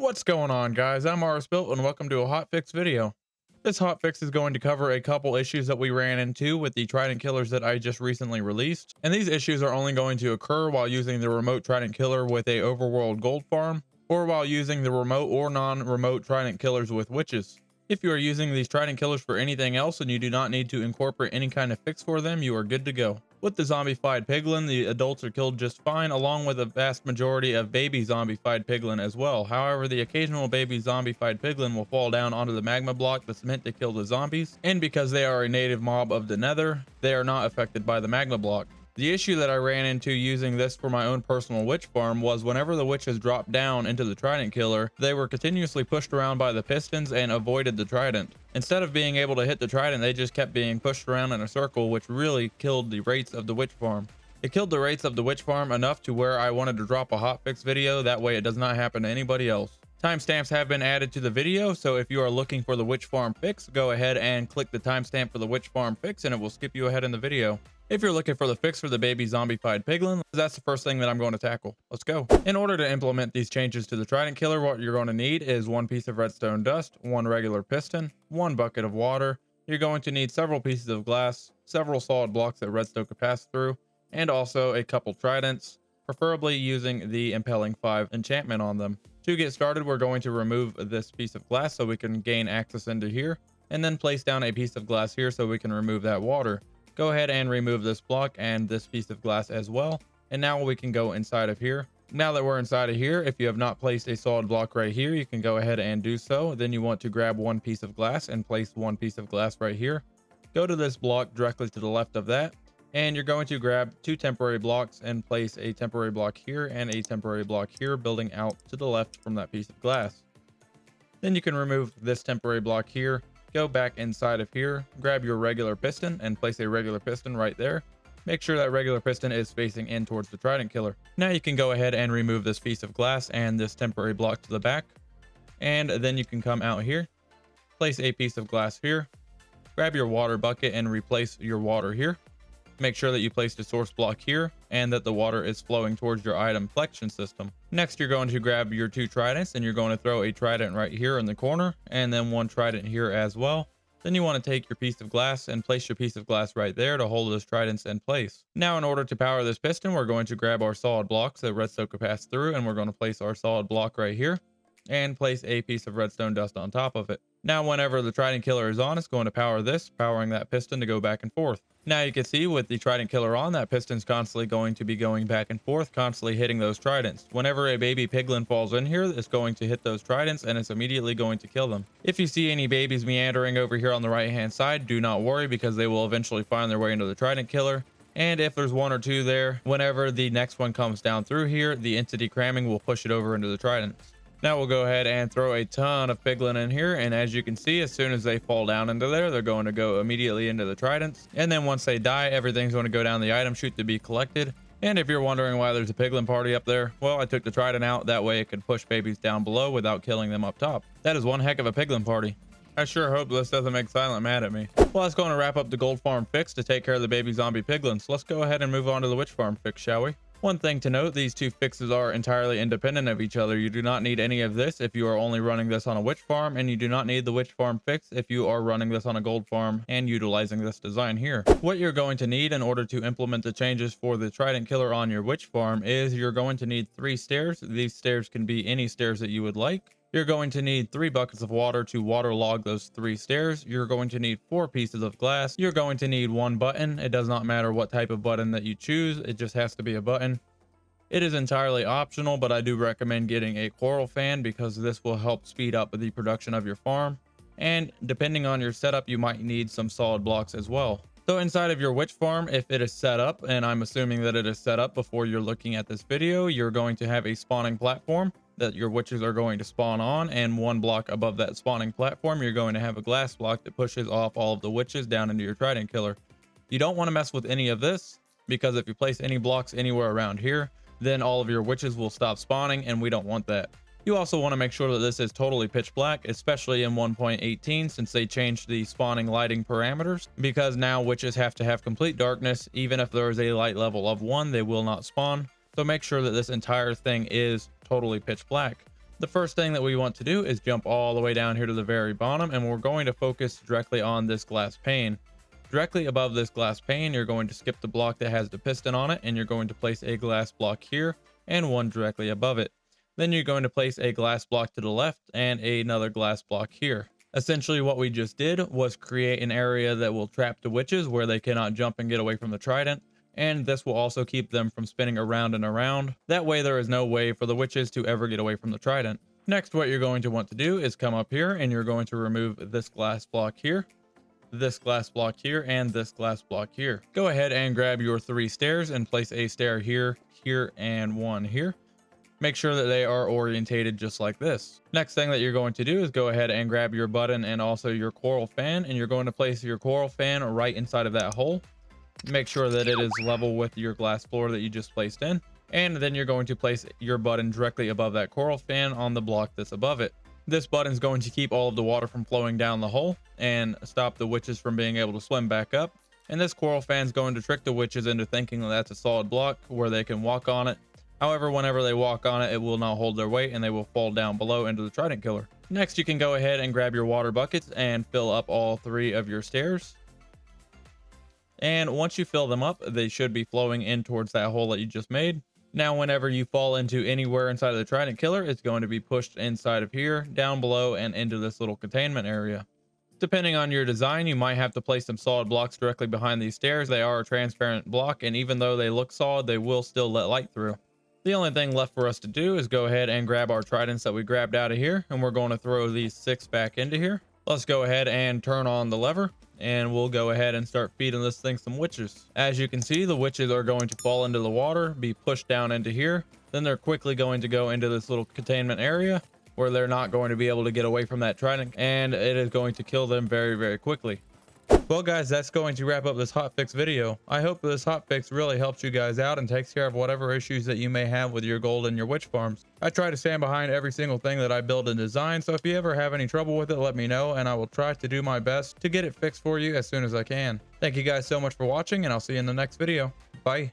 What's going on, guys? I'm xRsBuilt and welcome to a hotfix video. This hotfix is going to cover a couple issues that we ran into with the Trident killers that I just recently released, and these issues are only going to occur while using the Remote Trident killer with a overworld gold farm, or while using the remote or non-remote Trident killers with witches. If you are using these Trident killers for anything else and you do not need to incorporate any kind of fix for them, you are good to go. With the zombified piglin, the adults are killed just fine, along with a vast majority of baby zombified piglin as well. However, the occasional baby zombified piglin will fall down onto the magma block that's meant to kill the zombies, and because they are a native mob of the nether, they are not affected by the magma block. The issue that I ran into using this for my own personal witch farm was whenever the witches dropped down into the Trident killer, they were continuously pushed around by the pistons and avoided the Trident. Instead of being able to hit the Trident, they just kept being pushed around in a circle, which really killed the rates of the witch farm. It killed the rates of the witch farm enough to where I wanted to drop a hotfix video, that way it does not happen to anybody else. Timestamps have been added to the video, so if you are looking for the witch farm fix, go ahead and click the timestamp for the witch farm fix and it will skip you ahead in the video. If you're looking for the fix for the baby zombified piglin, that's the first thing that I'm going to tackle. Let's go. In order to implement these changes to the Trident killer, what you're going to need is one piece of redstone dust, one regular piston, one bucket of water. You're going to need several pieces of glass, several solid blocks that redstone could pass through, and also a couple tridents, preferably using the Impelling 5 enchantment on them. To get started, we're going to remove this piece of glass so we can gain access into here, and then place down a piece of glass here so we can remove that water. Go ahead and remove this block and this piece of glass as well. And now we can go inside of here. Now that we're inside of here, if you have not placed a solid block right here, you can go ahead and do so. Then you want to grab one piece of glass and place one piece of glass right here. Go to this block directly to the left of that. And you're going to grab two temporary blocks and place a temporary block here and a temporary block here, building out to the left from that piece of glass. Then you can remove this temporary block here. Go back inside of here, grab your regular piston and place a regular piston right there. Make sure that regular piston is facing in towards the Trident killer. Now you can go ahead and remove this piece of glass and this temporary block to the back. And then you can come out here, place a piece of glass here, grab your water bucket and replace your water here. Make sure that you place the source block here and that the water is flowing towards your item collection system. Next, you're going to grab your two tridents and you're going to throw a trident right here in the corner and then one trident here as well. Then you want to take your piece of glass and place your piece of glass right there to hold those tridents in place. Now, in order to power this piston, we're going to grab our solid blocks that redstone could pass through, and we're going to place our solid block right here and place a piece of redstone dust on top of it. Now, whenever the Trident killer is on, it's going to power this, powering that piston to go back and forth. Now you can see with the Trident killer on, that piston's constantly going to be going back and forth, constantly hitting those tridents. Whenever a baby piglin falls in here, it's going to hit those tridents and it's immediately going to kill them. If you see any babies meandering over here on the right hand side, do not worry, because they will eventually find their way into the Trident killer. And if there's one or two there, whenever the next one comes down through here, the entity cramming will push it over into the tridents. Now we'll go ahead and throw a ton of piglin in here, and as you can see, as soon as they fall down into there, they're going to go immediately into the tridents, and then once they die, everything's going to go down the item chute to be collected. And if you're wondering why there's a piglin party up there, well, I took the trident out, that way it could push babies down below without killing them up top. That is one heck of a piglin party. I sure hope this doesn't make Silent mad at me. Well, that's going to wrap up the gold farm fix to take care of the baby zombie piglins. Let's go ahead and move on to the witch farm fix, shall we? One thing to note, these two fixes are entirely independent of each other. You do not need any of this if you are only running this on a witch farm, and you do not need the witch farm fix if you are running this on a gold farm and utilizing this design here. What you're going to need in order to implement the changes for the Trident killer on your witch farm is you're going to need 3 stairs. These stairs can be any stairs that you would like. You're going to need 3 buckets of water to waterlog those 3 stairs. You're going to need 4 pieces of glass. You're going to need 1 button. It does not matter what type of button that you choose. It just has to be a button. It is entirely optional, but I do recommend getting a coral fan because this will help speed up the production of your farm. And depending on your setup, you might need some solid blocks as well. So inside of your witch farm, if it is set up, and I'm assuming that it is set up before you're looking at this video, you're going to have a spawning platform that your witches are going to spawn on, and 1 block above that spawning platform, you're going to have a glass block that pushes off all of the witches down into your Trident killer. You don't want to mess with any of this, because if you place any blocks anywhere around here, then all of your witches will stop spawning, and we don't want that. You also want to make sure that this is totally pitch black, especially in 1.18, since they changed the spawning lighting parameters, because now witches have to have complete darkness. Even if there is a light level of 1, they will not spawn. So make sure that this entire thing is totally pitch black. The first thing that we want to do is jump all the way down here to the very bottom, and we're going to focus directly on this glass pane. Directly above this glass pane, you're going to skip the block that has the piston on it, and you're going to place a glass block here and one directly above it. Then you're going to place a glass block to the left and another glass block here. Essentially what we just did was create an area that will trap the witches where they cannot jump and get away from the trident, and this will also keep them from spinning around and around. That way there is no way for the witches to ever get away from the trident. Next, what you're going to want to do is come up here and you're going to remove this glass block here, this glass block here, and this glass block here. Go ahead and grab your 3 stairs and place a stair here, here, and one here. Make sure that they are orientated just like this. Next thing that you're going to do is go ahead and grab your button and also your coral fan, and you're going to place your coral fan right inside of that hole. Make sure that it is level with your glass floor that you just placed in, and then you're going to place your button directly above that coral fan on the block that's above it. This button is going to keep all of the water from flowing down the hole and stop the witches from being able to swim back up. And this coral fan is going to trick the witches into thinking that that's a solid block where they can walk on it. However, whenever they walk on it, it will not hold their weight and they will fall down below into the trident killer. Next, you can go ahead and grab your water buckets and fill up all 3 of your stairs. And once you fill them up, they should be flowing in towards that hole that you just made. Now, whenever you fall into anywhere inside of the trident killer, it's going to be pushed inside of here, down below, and into this little containment area. Depending on your design, you might have to place some solid blocks directly behind these stairs. They are a transparent block, and even though they look solid, they will still let light through. The only thing left for us to do is go ahead and grab our tridents that we grabbed out of here, and we're going to throw these 6 back into here. Let's go ahead and turn on the lever, and we'll go ahead and start feeding this thing some witches. As you can see, the witches are going to fall into the water, be pushed down into here. Then they're quickly going to go into this little containment area where they're not going to be able to get away from that trident, and it is going to kill them very, very quickly. Well guys, that's going to wrap up this hotfix video. I hope this hotfix really helps you guys out and takes care of whatever issues that you may have with your gold and your witch farms. I try to stand behind every single thing that I build and design, so if you ever have any trouble with it, let me know and I will try to do my best to get it fixed for you as soon as I can. Thank you guys so much for watching, and I'll see you in the next video. Bye.